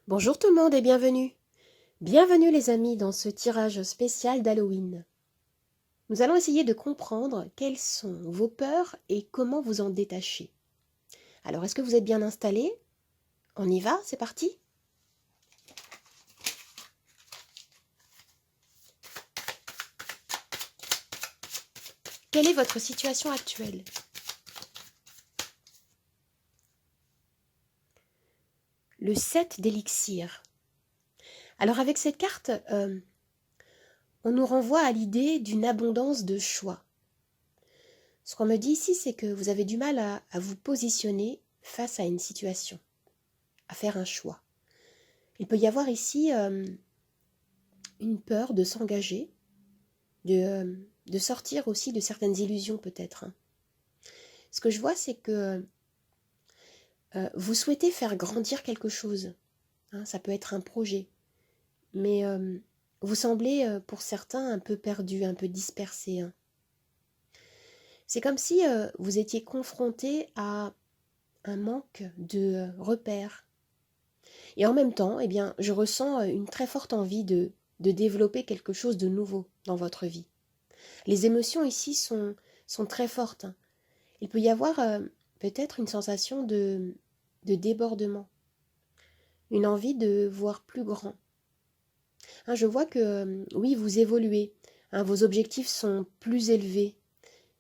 Bonjour tout le monde et bienvenue. Bienvenue les amis dans ce tirage spécial d'Halloween. Nous allons essayer de comprendre quelles sont vos peurs et comment vous en détacher. Alors est-ce que vous êtes bien installés? On y va, c'est parti? Quelle est votre situation actuelle? Le 7 d'élixir. Alors avec cette carte, on nous renvoie à l'idée d'une abondance de choix. Ce qu'on me dit ici, c'est que vous avez du mal à vous positionner face à une situation, à faire un choix. Il peut y avoir ici une peur de s'engager, de sortir aussi de certaines illusions peut-être. Ce que je vois, c'est que vous souhaitez faire grandir quelque chose. Ça peut être un projet. Mais vous semblez, pour certains, un peu perdus, un peu dispersés. C'est comme si vous étiez confronté à un manque de repères. Et en même temps, eh bien, je ressens une très forte envie de développer quelque chose de nouveau dans votre vie. Les émotions ici sont très fortes. Il peut y avoir peut-être une sensation de débordement, une envie de voir plus grand. Je vois que, oui, vous évoluez, vos objectifs sont plus élevés,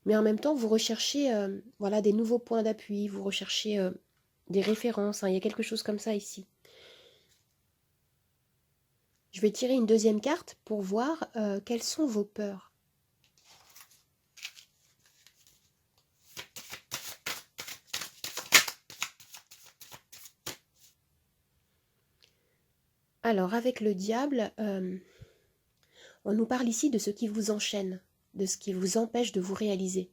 mais en même temps, vous recherchez voilà, des nouveaux points d'appui, vous recherchez des références, il y a quelque chose comme ça ici. Je vais tirer une deuxième carte pour voir quelles sont vos peurs. Alors, avec le diable, on nous parle ici de ce qui vous enchaîne, de ce qui vous empêche de vous réaliser.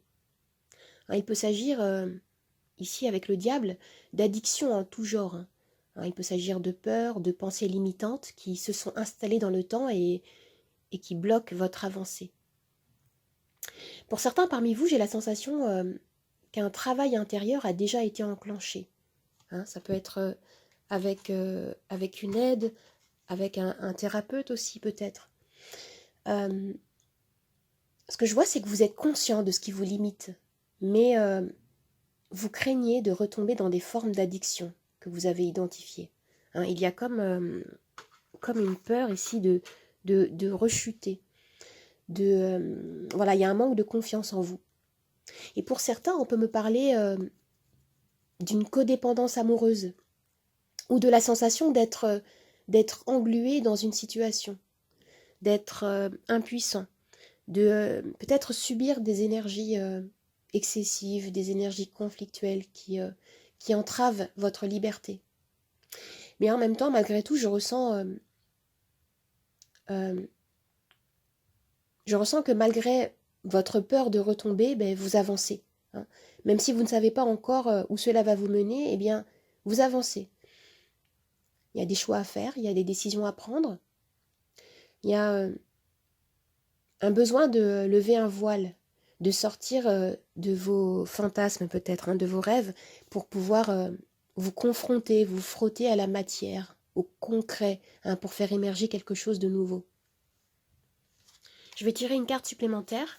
Il peut s'agir, ici avec le diable, d'addiction en tout genre. Il peut s'agir de peurs, de pensées limitantes qui se sont installées dans le temps et qui bloquent votre avancée. Pour certains parmi vous, j'ai la sensation qu'un travail intérieur a déjà été enclenché. Ça peut être avec une aide, avec un thérapeute aussi peut-être. Ce que je vois, c'est que vous êtes conscient de ce qui vous limite, mais vous craignez de retomber dans des formes d'addiction que vous avez identifiées. Il y a comme une peur ici de rechuter. Voilà, il y a un manque de confiance en vous. Et pour certains, on peut me parler d'une codépendance amoureuse ou de la sensation d'être englué dans une situation, d'être impuissant, de peut-être subir des énergies excessives, des énergies conflictuelles qui entravent votre liberté. Mais en même temps, malgré tout, je ressens que malgré votre peur de retomber, vous avancez. Même si vous ne savez pas encore où cela va vous mener, eh bien, vous avancez. Il y a des choix à faire, il y a des décisions à prendre. Il y a un besoin de lever un voile, de sortir de vos fantasmes peut-être, de vos rêves, pour pouvoir vous confronter, vous frotter à la matière, au concret, pour faire émerger quelque chose de nouveau. Je vais tirer une carte supplémentaire.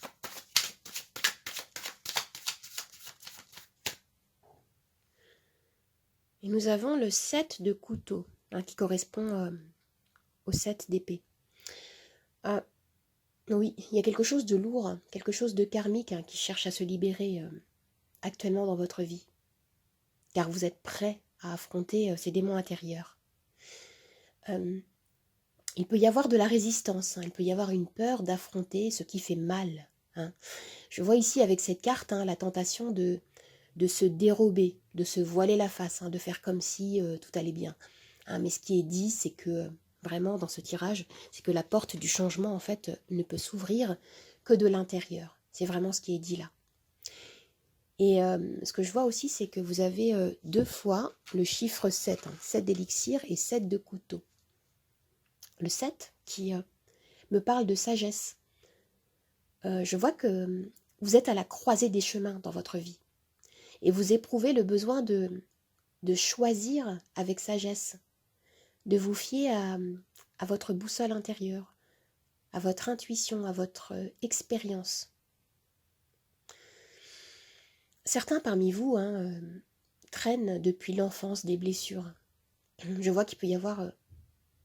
Et nous avons le 7 de couteau, qui correspond au 7 d'épée. Oui, il y a quelque chose de lourd, quelque chose de karmique qui cherche à se libérer actuellement dans votre vie. Car vous êtes prêt à affronter ces démons intérieurs. Il peut y avoir de la résistance, il peut y avoir une peur d'affronter ce qui fait mal. Je vois ici avec cette carte la tentation de se dérober, de se voiler la face, de faire comme si tout allait bien. Mais ce qui est dit, c'est que vraiment dans ce tirage, c'est que la porte du changement en fait ne peut s'ouvrir que de l'intérieur. C'est vraiment ce qui est dit là. Et ce que je vois aussi, c'est que vous avez 2 fois le chiffre 7, 7 d'élixir et 7 de couteau. Le 7 qui me parle de sagesse. Je vois que vous êtes à la croisée des chemins dans votre vie. Et vous éprouvez le besoin de choisir avec sagesse, de vous fier à votre boussole intérieure, à votre intuition, à votre expérience. Certains parmi vous traînent depuis l'enfance des blessures. Je vois qu'il peut y avoir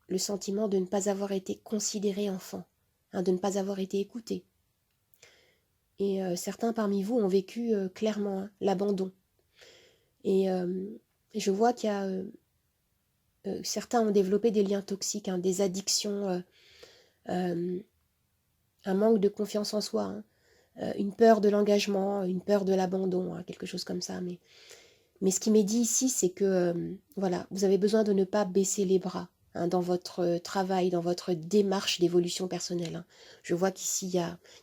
le sentiment de ne pas avoir été considéré enfant, de ne pas avoir été écouté. Et certains parmi vous ont vécu clairement l'abandon. Et je vois qu'il y a certains ont développé des liens toxiques, des addictions, un manque de confiance en soi, une peur de l'engagement, une peur de l'abandon, quelque chose comme ça. Mais ce qui m'est dit ici, c'est que voilà, vous avez besoin de ne pas baisser les bras dans votre travail, dans votre démarche d'évolution personnelle. Je vois qu'ici, il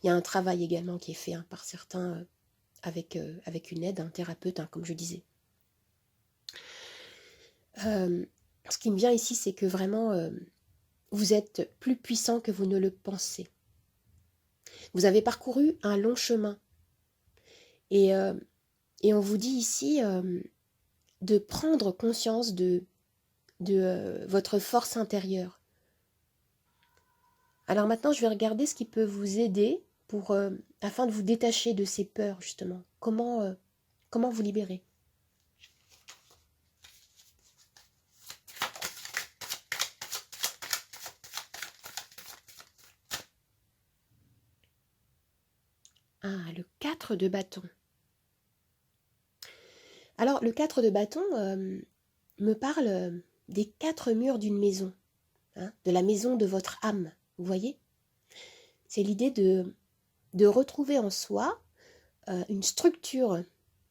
y a un travail également qui est fait par certains avec une aide, un thérapeute, comme je disais. Ce qui me vient ici, c'est que vraiment, vous êtes plus puissant que vous ne le pensez. Vous avez parcouru un long chemin. Et on vous dit ici de prendre conscience de votre force intérieure. Alors maintenant, je vais regarder ce qui peut vous aider afin de vous détacher de ces peurs, justement. Comment vous libérer? Le 4 de bâton. Alors, le 4 de bâton me parle des 4 murs d'une maison, de la maison de votre âme, vous voyez? C'est l'idée de retrouver en soi une structure,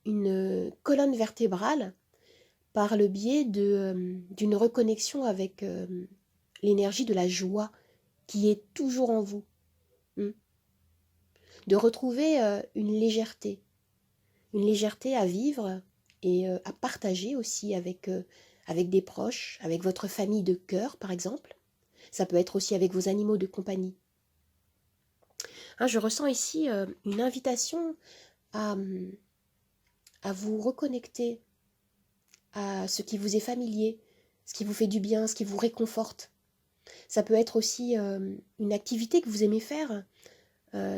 une colonne vertébrale par le biais d'une reconnexion avec l'énergie de la joie qui est toujours en vous. De retrouver une légèreté à vivre et à partager aussi avec des proches, avec votre famille de cœur par exemple. Ça peut être aussi avec vos animaux de compagnie. Je ressens ici une invitation à vous reconnecter à ce qui vous est familier, ce qui vous fait du bien, ce qui vous réconforte. Ça peut être aussi une activité que vous aimez faire.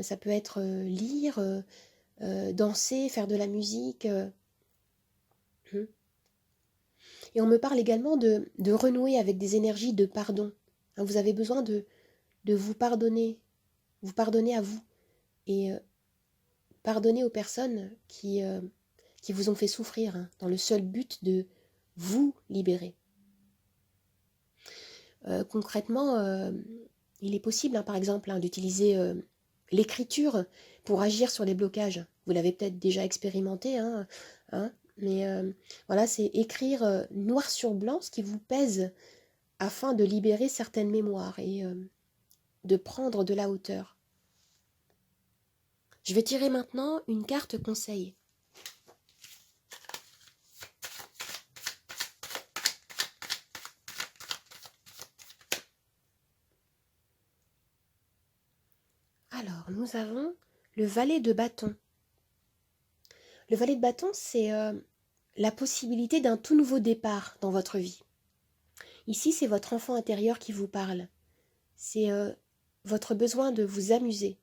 Ça peut être lire, danser, faire de la musique. Et on me parle également de renouer avec des énergies de pardon. Vous avez besoin de vous pardonner à vous et pardonner aux personnes qui vous ont fait souffrir, dans le seul but de vous libérer. Concrètement, il est possible, par exemple, d'utiliser l'écriture pour agir sur les blocages. Vous l'avez peut-être déjà expérimenté, mais voilà, c'est écrire noir sur blanc ce qui vous pèse afin de libérer certaines mémoires et de prendre de la hauteur. Je vais tirer maintenant une carte conseil. Alors, nous avons le valet de bâton. Le valet de bâton, c'est la possibilité d'un tout nouveau départ dans votre vie. Ici, c'est votre enfant intérieur qui vous parle. C'est votre besoin de vous amuser,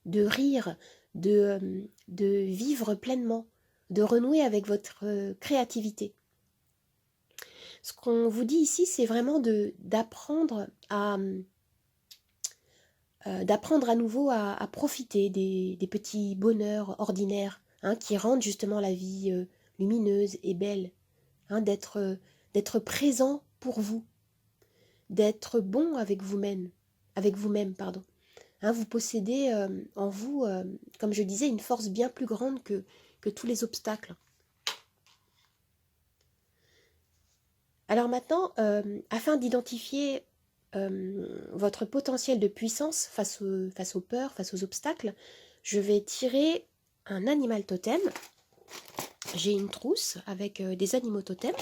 de rire, de vivre pleinement, de renouer avec votre créativité. Ce qu'on vous dit ici, c'est vraiment d'apprendre à nouveau à profiter des petits bonheurs ordinaires qui rendent justement la vie lumineuse et belle, d'être présent pour vous, d'être bon avec vous-même, pardon. Vous possédez en vous, comme je disais, une force bien plus grande que tous les obstacles. Alors maintenant, afin d'identifier votre potentiel de puissance face aux peurs, face aux obstacles, je vais tirer un animal totem. J'ai une trousse avec des animaux totems.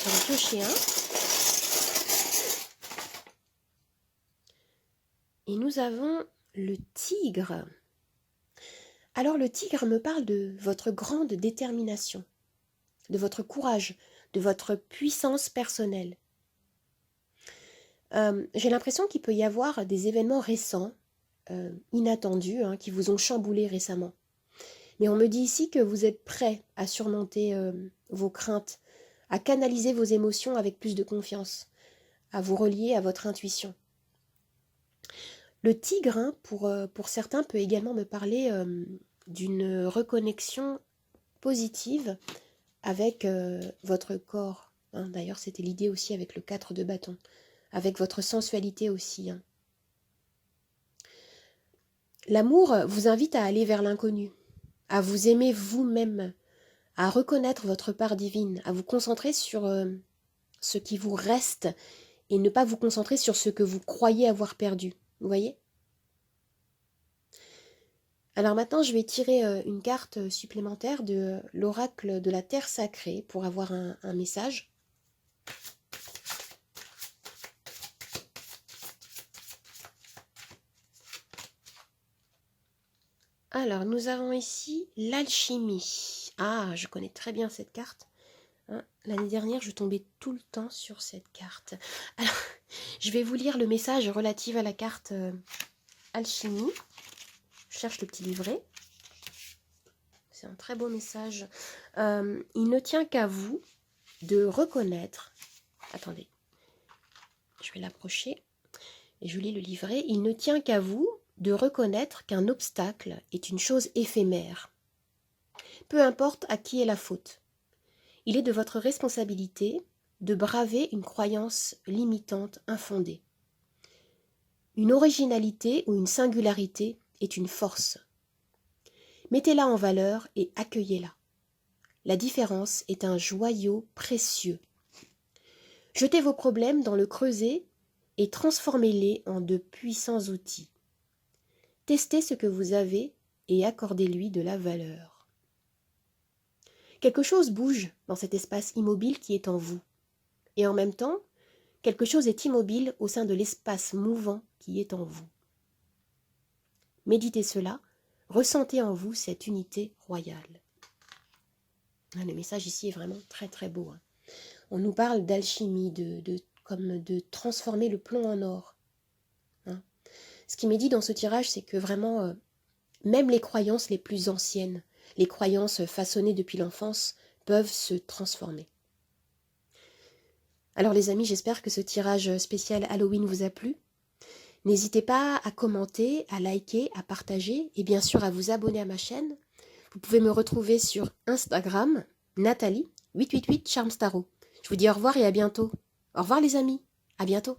J'en ai pioché un. Et nous avons le tigre. Alors le tigre me parle de votre grande détermination, de votre courage, de votre puissance personnelle. J'ai l'impression qu'il peut y avoir des événements récents, inattendus, hein, qui vous ont chamboulé récemment. Mais on me dit ici que vous êtes prêt à surmonter vos craintes, à canaliser vos émotions avec plus de confiance, à vous relier à votre intuition. Le tigre, hein, pour certains, peut également me parler d'une reconnexion positive avec votre corps. Hein. D'ailleurs, c'était l'idée aussi avec le 4 de bâton, avec votre sensualité aussi. Hein. L'amour vous invite à aller vers l'inconnu, à vous aimer vous-même, à reconnaître votre part divine, à vous concentrer sur ce qui vous reste et ne pas vous concentrer sur ce que vous croyez avoir perdu. Vous voyez ? Alors maintenant, je vais tirer une carte supplémentaire de l'oracle de la Terre sacrée pour avoir un message. Alors, nous avons ici l'alchimie. Ah, je connais très bien cette carte. Hein, l'année dernière, je tombais tout le temps sur cette carte. Alors, je vais vous lire le message relatif à la carte alchimie. Je cherche le petit livret. C'est un très beau message. Il ne tient qu'à vous de reconnaître... Attendez, je vais l'approcher et je lis le livret. Il ne tient qu'à vous de reconnaître qu'un obstacle est une chose éphémère. Peu importe à qui est la faute. Il est de votre responsabilité de braver une croyance limitante infondée. Une originalité ou une singularité est une force. Mettez-la en valeur et accueillez-la. La différence est un joyau précieux. Jetez vos problèmes dans le creuset et transformez-les en de puissants outils. Testez ce que vous avez et accordez-lui de la valeur. Quelque chose bouge dans cet espace immobile qui est en vous. Et en même temps, quelque chose est immobile au sein de l'espace mouvant qui est en vous. Méditez cela, ressentez en vous cette unité royale. Le message ici est vraiment très très beau. Hein. On nous parle d'alchimie, comme de transformer le plomb en or. Hein. Ce qui m'est dit dans ce tirage, c'est que vraiment, même les croyances les plus anciennes, les croyances façonnées depuis l'enfance, peuvent se transformer. Alors les amis, j'espère que ce tirage spécial Halloween vous a plu. N'hésitez pas à commenter, à liker, à partager et bien sûr à vous abonner à ma chaîne. Vous pouvez me retrouver sur Instagram, Nathalie888 Charmstaro. Je vous dis au revoir et à bientôt. Au revoir les amis, à bientôt.